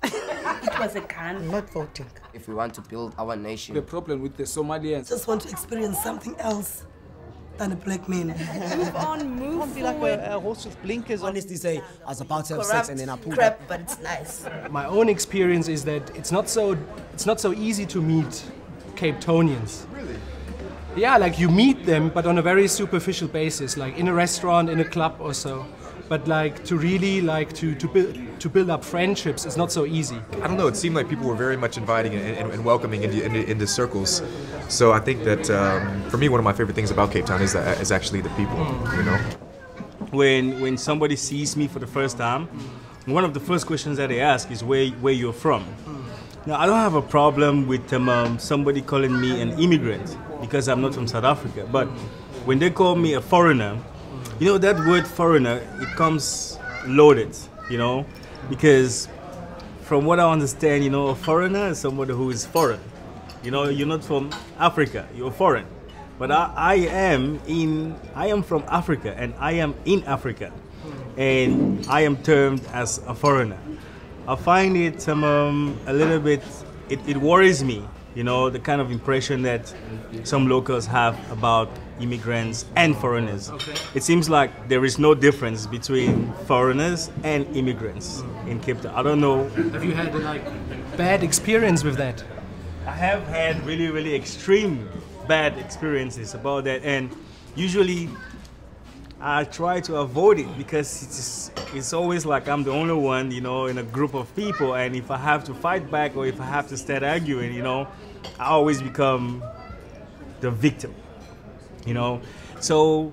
It was a gun. I'm not voting. If we want to build our nation. The problem with the Somalians. Just want to experience something else than a black man. Move on, move Be forward. like a horse with blinkers on. Honestly say, I was about to have Corrupt sex and then I pulled crap, up. but it's nice. My own experience is that it's not so easy to meet Cape Townians. Really? Yeah, like you meet them, but on a very superficial basis, like in a restaurant, in a club or so. But like to really like to build up friendships is not so easy. I don't know. It seemed like people were very much inviting and welcoming into circles. So I think that for me, one of my favorite things about Cape Town is actually the people. You know. When somebody sees me for the first time, one of the first questions that they ask is where you're from. Now I don't have a problem with somebody calling me an immigrant because I'm not from South Africa. But when they call me a foreigner, you know, that word foreigner, it comes loaded, you know, because from what I understand, you know, a foreigner is somebody who is foreign. You know, you're not from Africa, you're foreign. But I am from Africa and I am in Africa. And I am termed as a foreigner. I find it a little bit, it worries me, you know, the kind of impression that some locals have about immigrants and foreigners. Okay. It seems like there is no difference between foreigners and immigrants in Cape Town. I don't know. Have you had a bad experience with that? I have had really, really extreme bad experiences about that, and usually I try to avoid it because it's always like I'm the only one, you know, in a group of people, and if I have to fight back or if I have to start arguing, you know, I always become the victim, you know. So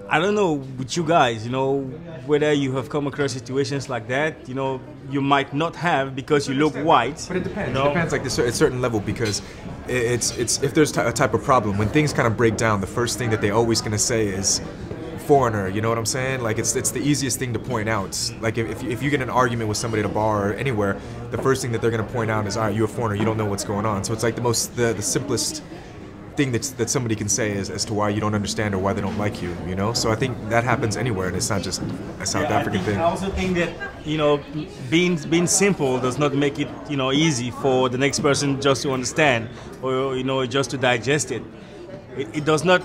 I don't know with you guys, you know, whether you have come across situations like that. You know, you might not have because you look white. But it depends. You know? It depends, like, at a certain level, because it's if there's a type of problem, when things kind of break down, the first thing that they always gonna say is foreigner. You know what I'm saying? Like, it's the easiest thing to point out. Like, if you get in an argument with somebody at a bar or anywhere, the first thing that they're gonna point out is, all right, you're a foreigner, you don't know what's going on. So it's like the simplest thing that somebody can say is as to why you don't understand or why they don't like you, you know? So I think that happens anywhere, and it's not just a South African thing. I also think that, you know, being simple does not make it, you know, easy for the next person just to understand or, you know, just to digest it. It does not,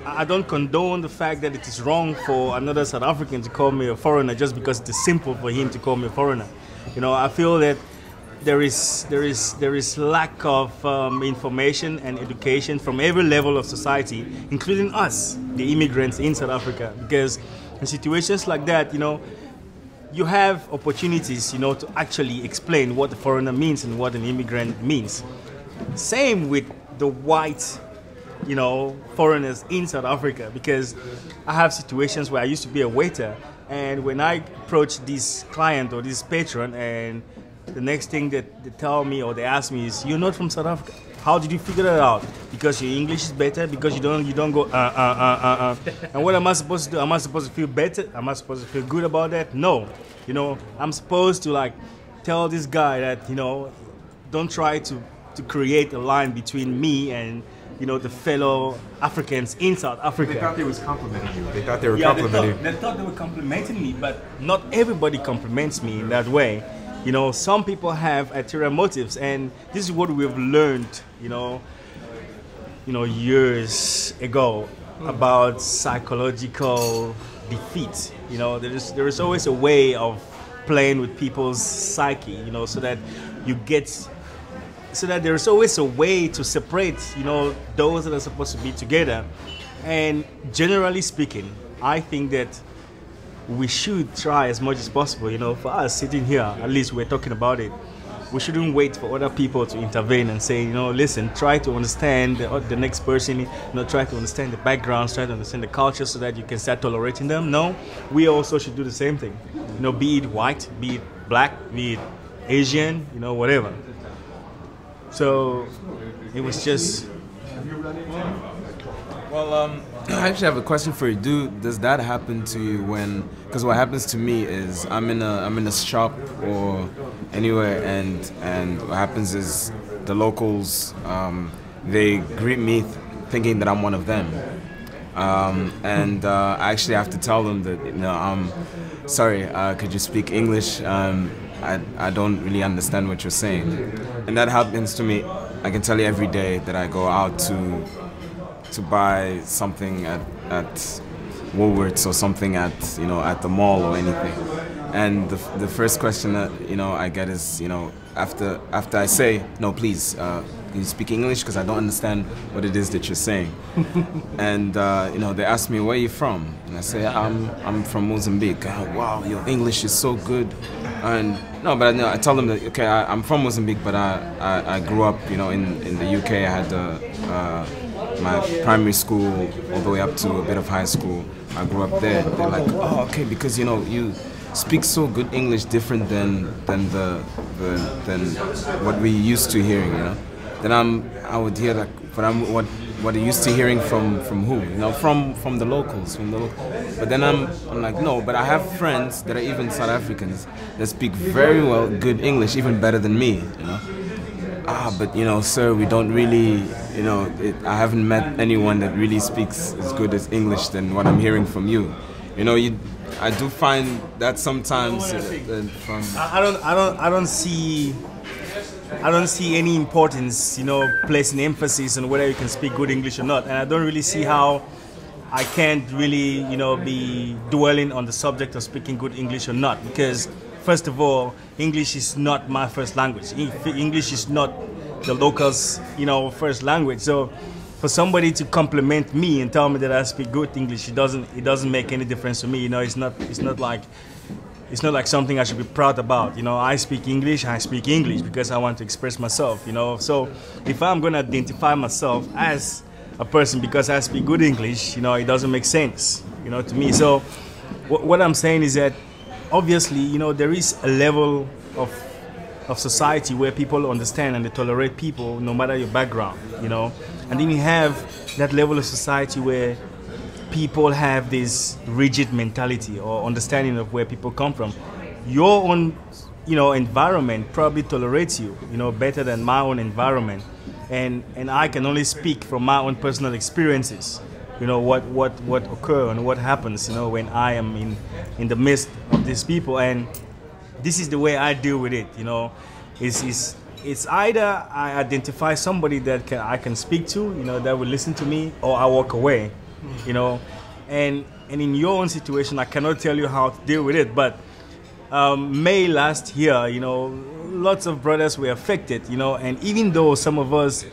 I don't condone the fact that it is wrong for another South African to call me a foreigner just because it is simple for him to call me a foreigner. You know, I feel that there is lack of information and education from every level of society, including us, the immigrants in South Africa. Because in situations like that, you know, you have opportunities, you know, to actually explain what a foreigner means and what an immigrant means. Same with the white, you know, foreigners in South Africa, because I have situations where I used to be a waiter, and when I approach this client or this patron, and the next thing that they tell me or they ask me is, "You're not from South Africa. How did you figure that out? Because your English is better? Because you don't go And what am I supposed to do? Am I supposed to feel better? Am I supposed to feel good about that? No. You know, I'm supposed to like tell this guy that, you know, don't try to create a line between me and, you know, the fellow Africans in South Africa. They thought they was complimenting you. They thought they were complimenting you. They thought they were complimenting me, but not everybody compliments me in that way. You know, some people have ulterior motives, and this is what we've learned, you know, years ago about psychological defeat. You know, there is always a way of playing with people's psyche, you know, so that there's always a way to separate, you know, those that are supposed to be together. And generally speaking, I think that we should try as much as possible, you know, for us sitting here, at least we're talking about it. We shouldn't wait for other people to intervene and say, you know, listen, try to understand the next person, you know, try to understand the backgrounds, try to understand the culture so that you can start tolerating them. No, we also should do the same thing. You know, be it white, be it black, be it Asian, you know, whatever. So it was just... Well, I actually have a question for you. Does that happen to you when? Because what happens to me is I'm in a shop or anywhere, and what happens is the locals they greet me thinking that I'm one of them, and I actually have to tell them that, you know, sorry, could you speak English? I don't really understand what you're saying. And that happens to me. I can tell you every day that I go out to buy something at Woolworths or something at, you know, at the mall or anything. And the first question that, you know, I get is, you know, after I say, no, please, can you speak English, because I don't understand what it is that you're saying. And you know, they ask me, where are you from? And I say, I'm from Mozambique. Wow, your English is so good. And no, but I tell them that, okay, I'm from Mozambique, but I grew up, you know, in the UK. I had my primary school all the way up to a bit of high school. I grew up there. They're like, oh, okay, because, you know, you speak so good English, different than what we used to hearing, you know. Then I would hear that, but what are you used to hearing from who? You know, from the locals, But then I'm like, no, but I have friends that are even South Africans that speak very well good English, even better than me, you know. But you know, sir, we don't really, you know, I haven't met anyone that really speaks as good as English than what I'm hearing from you. You know, I do find that sometimes from I don't see any importance, you know, placing emphasis on whether you can speak good English or not, and I don't really see how I can't really, you know, be dwelling on the subject of speaking good English or not, because first of all, English is not my first language. English is not the locals', you know, first language. So for somebody to compliment me and tell me that I speak good English, it doesn't make any difference to me. You know, it's not like something I should be proud about. You know, I speak English because I want to express myself, you know. So if I'm going to identify myself as a person because I speak good English, you know, it doesn't make sense, you know, to me. So what I'm saying is that obviously, you know, there is a level of society where people understand and they tolerate people no matter your background, you know. And then you have that level of society where people have this rigid mentality or understanding of where people come from. Your own, you know, environment probably tolerates you, you know, better than my own environment. And I can only speak from my own personal experiences, you know, what occur and what happens, you know, when I am in the midst of these people. And this is the way I deal with it, you know. It's either I identify somebody that I can speak to, you know, that will listen to me, or I walk away, you know. And in your own situation, I cannot tell you how to deal with it, but May last year, you know, lots of brothers were affected, you know, and even though some of us,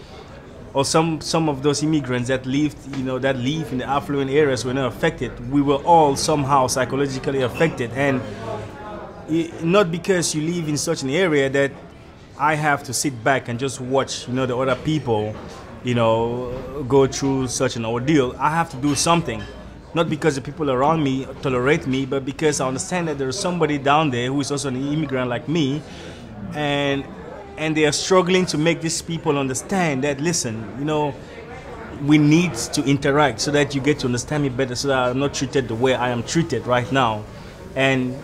or some of those immigrants that live in the affluent areas were not affected, we were all somehow psychologically affected. And not because you live in such an area that I have to sit back and just watch, you know, the other people, you know, go through such an ordeal. I have to do something. Not because the people around me tolerate me, but because I understand that there's somebody down there who is also an immigrant like me, and they are struggling to make these people understand that, listen, you know, we need to interact so that you get to understand me better, so that I'm not treated the way I am treated right now. And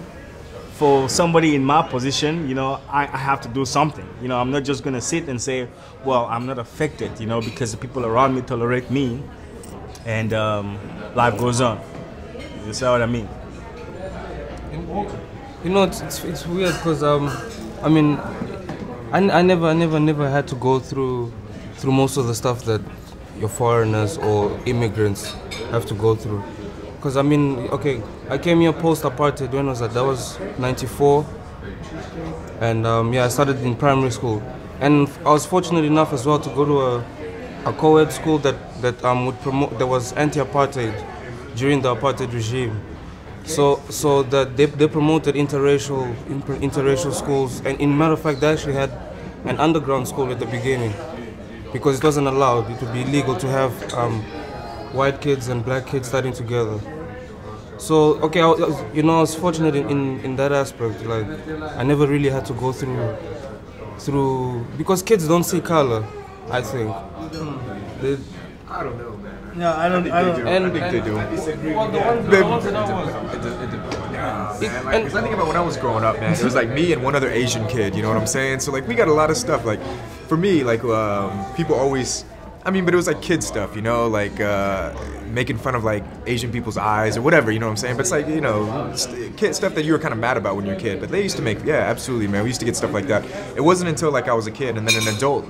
for somebody in my position, you know, I have to do something. You know, I'm not just going to sit and say, well, I'm not affected, you know, because the people around me tolerate me, and life goes on. You see what I mean? You know, it's weird because I mean, I never had to go through most of the stuff that your foreigners or immigrants have to go through. Because I mean, okay, I came here post-apartheid. When was that? That was '94, and yeah, I started in primary school, and I was fortunate enough as well to go to a co-ed school that would promote, that was anti-apartheid during the apartheid regime. So that they promoted interracial schools, and in matter of fact, they actually had an underground school at the beginning because it wasn't allowed. It would be illegal to have white kids and black kids studying together. So okay, I was fortunate in that aspect. Like, I never really had to go through because kids don't see color, I think. I don't know, man. No, I don't. I think they do. I disagree. Well, the ones that I was. Because I think about when I was growing up, man, it was like me and one other Asian kid, you know what I'm saying? So like we got a lot of stuff. Like for me, like people always I mean, but it was like kid stuff, you know, like making fun of like Asian people's eyes or whatever, you know what I'm saying? But it's like, you know, kid stuff that you were kind of mad about when you were a kid. But they used to make, yeah, absolutely, man. We used to get stuff like that. It wasn't until like I was a kid and then an adult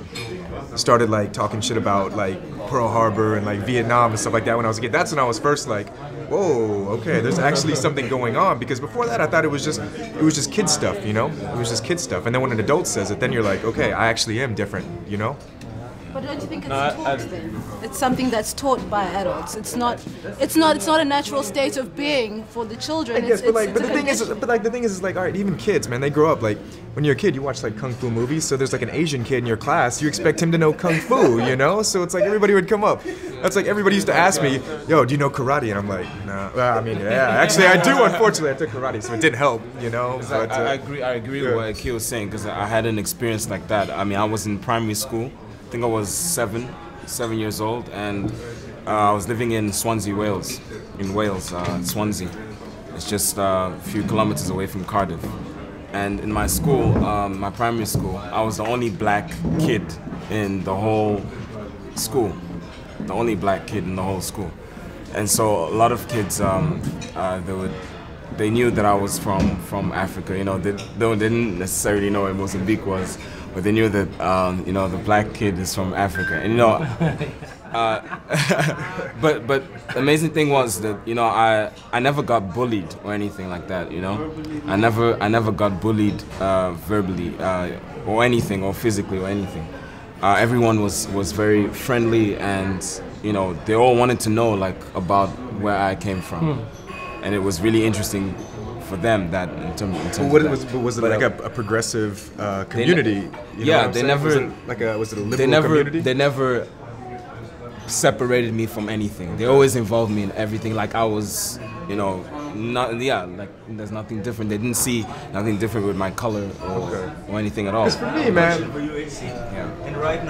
started like talking shit about like Pearl Harbor and like Vietnam and stuff like that when I was a kid. That's when I was first like, whoa, okay, there's actually something going on. Because before that, I thought it was just kid stuff, you know? It was just kid stuff. And then when an adult says it, then you're like, okay, I actually am different, you know? But don't you think it's taught then? It's something that's taught by adults. It's not a natural state of being for the children. I guess, but the thing is, like, all right, even kids, man, they grow up like when you're a kid, you watch like kung fu movies. So there's like an Asian kid in your class, you expect him to know kung fu, you know? So it's like everybody would come up. That's like everybody used to ask me, yo, do you know karate? And I'm like, no. Well, I mean, yeah, actually I do. Unfortunately, I took karate, so it didn't help, you know. But, I agree with what Akil was saying because I had an experience like that. I mean, I was in primary school. I think I was seven years old, and I was living in Swansea, Wales. In Wales, Swansea. It's just a few kilometers away from Cardiff. And in my school, my primary school, I was the only black kid in the whole school. The only black kid in the whole school. And so a lot of kids, they knew that I was from Africa. You know, they didn't necessarily know what Mozambique was. But they knew that you know, the black kid is from Africa, and you know, but the amazing thing was that, you know, I never got bullied or anything like that. You know, I never got bullied verbally or anything, or physically or anything. Everyone was very friendly, and you know, they all wanted to know like about where I came from, and it was really interesting for them that in terms of that. Was it like a progressive community? They never was it a liberal community? They never separated me from anything. They always involved me in everything. Like I was, you know, like there's nothing different. They didn't see nothing different with my color or anything at all. Because for me, man. And right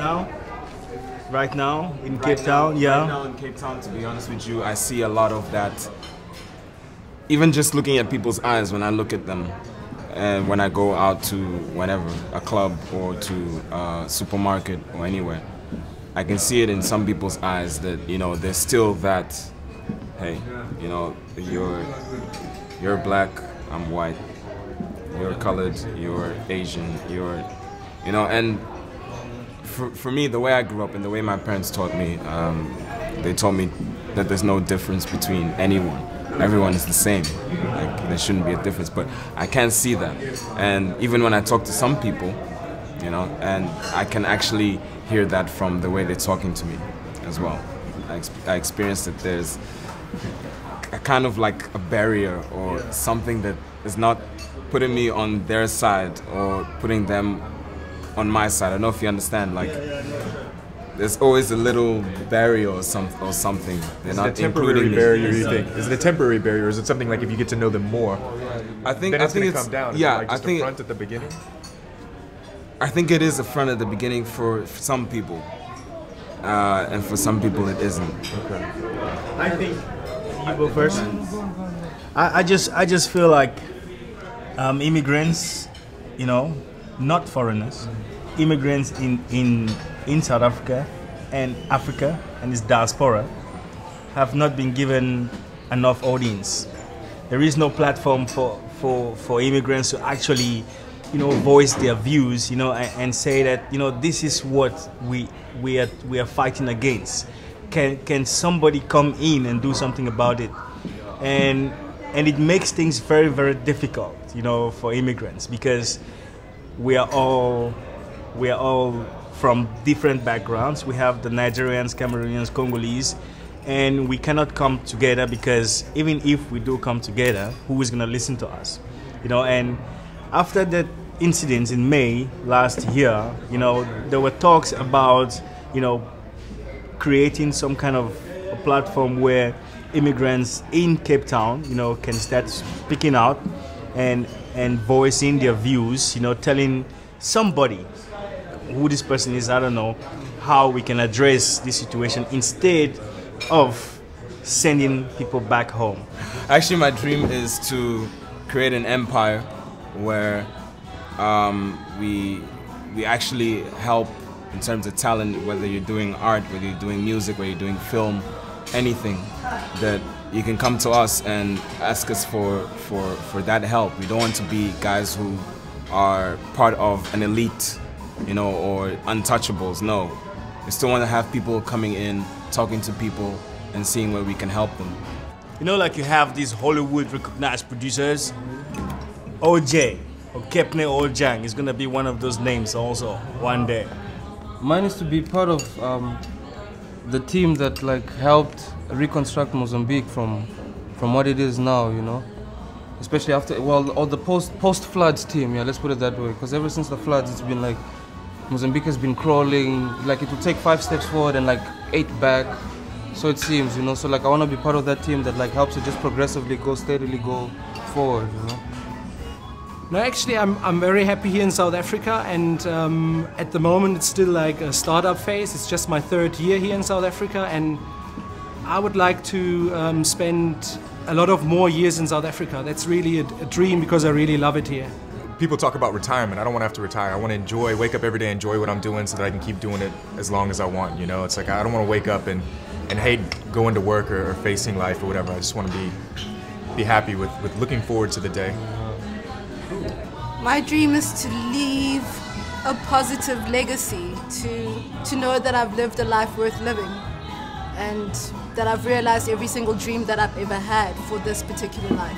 now in Cape Town, yeah. Right now in Cape Town, to be honest with you, I see a lot of that. Even just looking at people's eyes when I look at them, and when I go out to whatever, a club or to a supermarket or anywhere, I can see it in some people's eyes that, you know, there's still that, hey, you know, you're black, I'm white, you're colored, you're Asian, you know, and for me, the way I grew up and the way my parents taught me, they taught me that there's no difference between anyone. Everyone is the same. Like, there shouldn't be a difference, but I can't see that. And even when I talk to some people, you know, and I can actually hear that from the way they're talking to me as well. I experienced that there's a kind of like a barrier or something that is not putting me on their side or putting them on my side. I don't know if you understand, like, there's always a little barrier or something. They're not including barrier, you think? Is it a temporary barrier, or is it something like if you get to know them more, I think then it's going to come down? Yeah, like just I think a front at the beginning. I think it is a front at the beginning for some people, and for some people it isn't. Okay. I think you go first. I just feel like immigrants, you know, not foreigners, immigrants in South Africa and its diaspora have not been given enough audience. There is no platform for immigrants to actually, you know, voice their views, you know, and say that, you know, this is what we are fighting against. Can somebody come in and do something about it? And it makes things very, very difficult, you know, for immigrants, because we are all from different backgrounds. We have the Nigerians, Cameroonians, Congolese, and we cannot come together, because even if we do come together, who is going to listen to us? You know, and after that incident in May last year, you know, there were talks about, you know, creating some kind of a platform where immigrants in Cape Town, you know, can start speaking out and voicing their views, you know, telling somebody who this person is, I don't know, how we can address this situation instead of sending people back home. Actually, my dream is to create an empire where we actually help in terms of talent, whether you're doing art, whether you're doing music, whether you're doing film, anything, that you can come to us and ask us for that help. We don't want to be guys who are part of an elite, you know, or untouchables. No, we still want to have people coming in, talking to people, and seeing where we can help them. You know, like you have these Hollywood recognized producers. OJ or Kepne Ojang is gonna be one of those names also one day. Mine is to be part of the team that like helped reconstruct Mozambique from what it is now, you know. Especially after, well, or the post floods team, yeah, let's put it that way. Because ever since the floods, it's been like Mozambique has been crawling. Like it would take 5 steps forward and like 8 back. So it seems, you know. So like I want to be part of that team that like helps it just progressively go, steadily go forward, you know. No, actually, I'm very happy here in South Africa, and at the moment it's still like a startup phase. It's just my 3rd year here in South Africa, and I would like to spend a lot of more years in South Africa. That's really a dream because I really love it here. People talk about retirement. I don't want to have to retire. I want to enjoy, wake up every day, enjoy what I'm doing so that I can keep doing it as long as I want, you know? It's like I don't want to wake up and hate going to work or facing life or whatever. I just want to be happy with looking forward to the day. My dream is to leave a positive legacy, to know that I've lived a life worth living, and that I've realized every single dream that I've ever had for this particular life.